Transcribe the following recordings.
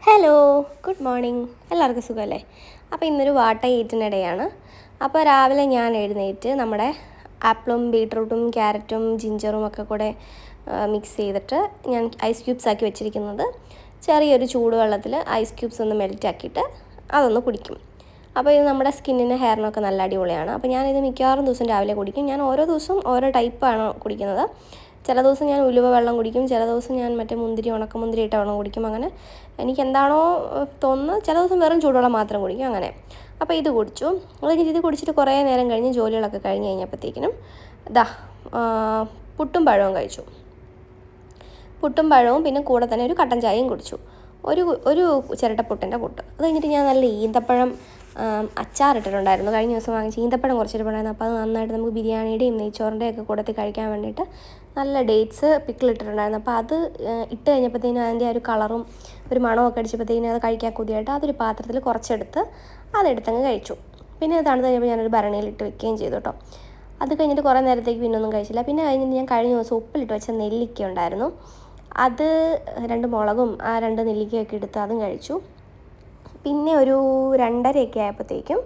Hello, good morning. എല്ലാവർക്കും സുഖമല്ലേ? അപ്പോൾ ഇന്നൊരു വാട്ട ഈറ്റിനിടെയാണ്. അപ്പോൾ രാവിലെ ഞാൻ എഴുന്നേറ്റ് നമ്മുടെ ആപ്പിളും ബീട്രൂട്ടും ക്യാരറ്റും ജിഞ്ചറും ഒക്കെ കൂടെ മിക്സ് ചെയ്തിട്ട് ഞാൻ ഐസ് ക്യൂബ്സ് ആക്കി വെച്ചിരിക്കുന്നത് ചെറിയൊരു ചൂടുവെള്ളത്തിൽ ഐസ് ക്യൂബ്സ് ഒന്ന് മെൽറ്റ് ആക്കിയിട്ട് അതൊന്ന് കുടിക്കും. അപ്പോൾ ഇത് നമ്മുടെ സ്കിന്നിന് ഹെയറിനൊക്കെ നല്ല അടിപൊളിയാണ്. അപ്പോൾ ഞാനിത് മിക്കവാറും ദിവസം രാവിലെ കുടിക്കും. ഞാൻ ഓരോ ദിവസവും ഓരോ ടൈപ്പാണ് കുടിക്കുന്നത്. ചില ദിവസം ഞാൻ ഉലുവ വെള്ളം കുടിക്കും, ചില ദിവസം ഞാൻ മറ്റേ മുന്തിരി ഉണക്കമുന്തിരി ഇട്ട വെള്ളം കുടിക്കും. അങ്ങനെ എനിക്ക് എന്താണോ തോന്നുന്നത്, ചില ദിവസം വെറും ചൂടുവെള്ളം മാത്രം കുടിക്കും അങ്ങനെ. അപ്പോൾ ഇത് കുടിച്ചു. അത് കഴിഞ്ഞിട്ട് ഇത് കുടിച്ചിട്ട് കുറേ നേരം കഴിഞ്ഞ് ജോലികളൊക്കെ കഴിഞ്ഞ് കഴിഞ്ഞപ്പോഴത്തേക്കിനും പുട്ടും പഴവും കഴിച്ചു. പുട്ടും പഴവും പിന്നെ കൂടെ തന്നെ ഒരു കട്ടൻ ചായയും കുടിച്ചു. ഒരു ഒരു ചിരട്ടപ്പുട്ടിൻ്റെ പുട്ട്. അത് കഴിഞ്ഞിട്ട് ഞാൻ നല്ല ഈന്തപ്പഴം അച്ചാറിട്ടിട്ടുണ്ടായിരുന്നു. കഴിഞ്ഞ ദിവസം വാങ്ങിച്ച ഈന്തപ്പഴം കുറച്ചിട്ടുണ്ടായിരുന്നു. അപ്പോൾ അത് നന്നായിട്ട് നമുക്ക് ബിരിയാണിയുടെയും നെയ്ച്ചോറിൻ്റെയും ഒക്കെ കൂടത്തിൽ കഴിക്കാൻ വേണ്ടിയിട്ട് നല്ല ഡേറ്റ്സ് പിക്കിളിട്ടിട്ടുണ്ടായിരുന്നു. അപ്പോൾ അത് ഇട്ട് കഴിഞ്ഞപ്പോഴത്തേനും അതിൻ്റെ ആ ഒരു കളറും ഒരു മണമൊക്കെ അടിച്ചപ്പോഴത്തേനും അത് കഴിക്കാൻ കൊതിയായിട്ട് അതൊരു പാത്രത്തിൽ കുറച്ചെടുത്ത് അതെടുത്തങ്ങ് കഴിച്ചു. പിന്നെ അത് തണുത്ത് കഴിഞ്ഞപ്പോൾ ഞാനൊരു ഭരണിയിലിട്ട് വെക്കുകയും ചെയ്തു കേട്ടോ. അത് കഴിഞ്ഞിട്ട് കുറേ നേരത്തേക്ക് പിന്നെ ഒന്നും കഴിച്ചില്ല. പിന്നെ കഴിഞ്ഞിട്ട് ഞാൻ കഴിഞ്ഞ ദിവസം ഉപ്പിലിട്ട് വെച്ച നെല്ലിക്ക ഉണ്ടായിരുന്നു. അത് 2 മുളകും ആ 2 നെല്ലിക്കയൊക്കെ എടുത്ത് അതും കഴിച്ചു. പിന്നെ ഒരു 2:30 ആയപ്പോഴത്തേക്കും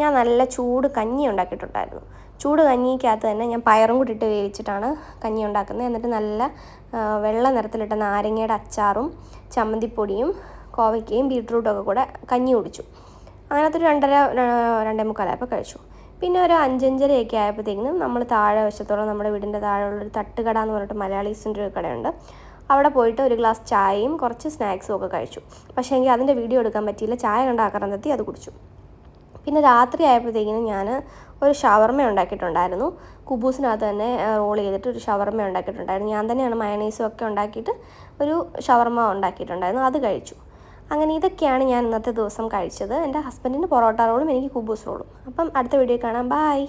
ഞാൻ നല്ല ചൂട് കഞ്ഞി ഉണ്ടാക്കിയിട്ടുണ്ടായിരുന്നു. ചൂട് കഞ്ഞിക്കകത്ത് തന്നെ ഞാൻ പയറും കൂടി ഇട്ട് വേവിച്ചിട്ടാണ് കഞ്ഞി ഉണ്ടാക്കുന്നത്. എന്നിട്ട് നല്ല വെള്ള നിറത്തിലിട്ട നാരങ്ങയുടെ അച്ചാറും ചമ്മന്തിപ്പൊടിയും കോവയ്ക്കയും ബീട്രൂട്ടും ഒക്കെ കൂടെ കഞ്ഞി കുടിച്ചു. അങ്ങനത്തെ ഒരു 2:30-2:45 ആയപ്പോൾ കഴിച്ചു. പിന്നെ ഒരു 5:30 ആയപ്പോഴത്തേക്കും നമ്മൾ താഴെ വശത്തോളം നമ്മുടെ വീടിൻ്റെ താഴെയുള്ളൊരു തട്ടുകട എന്ന് പറഞ്ഞിട്ട് മലയാളീസിൻ്റെ ഒരു കടയുണ്ട്. അവിടെ പോയിട്ട് ഒരു ഗ്ലാസ് ചായയും കുറച്ച് സ്നാക്സും ഒക്കെ കഴിച്ചു. പക്ഷേ എനിക്ക് അതിൻ്റെ വീഡിയോ എടുക്കാൻ പറ്റിയില്ല. ചായ കണ്ട ആക്രാന്തത്തി അത് കുടിച്ചു. പിന്നെ രാത്രി ആയപ്പോഴത്തേക്കിനും ഞാൻ ഒരു ഷവർമ ഉണ്ടാക്കിയിട്ടുണ്ടായിരുന്നു. കുബൂസിനകത്ത് തന്നെ റോൾ ചെയ്തിട്ട് ഒരു ഷവർമ ഉണ്ടാക്കിയിട്ടുണ്ടായിരുന്നു. ഞാൻ തന്നെയാണ് മയണൈസും ഒക്കെ ഉണ്ടാക്കിയിട്ട് ഒരു ഷവർമ ഉണ്ടാക്കിയിട്ടുണ്ടായിരുന്നു. അത് കഴിച്ചു. അങ്ങനെ ഇതൊക്കെയാണ് ഞാൻ ഇന്നത്തെ ദിവസം കഴിച്ചത്. എൻ്റെ ഹസ്ബൻഡിന് പൊറോട്ട റോളും എനിക്ക് കുബൂസ് റോളും. അപ്പം അടുത്ത വീഡിയോ കാണാം. ബായ്.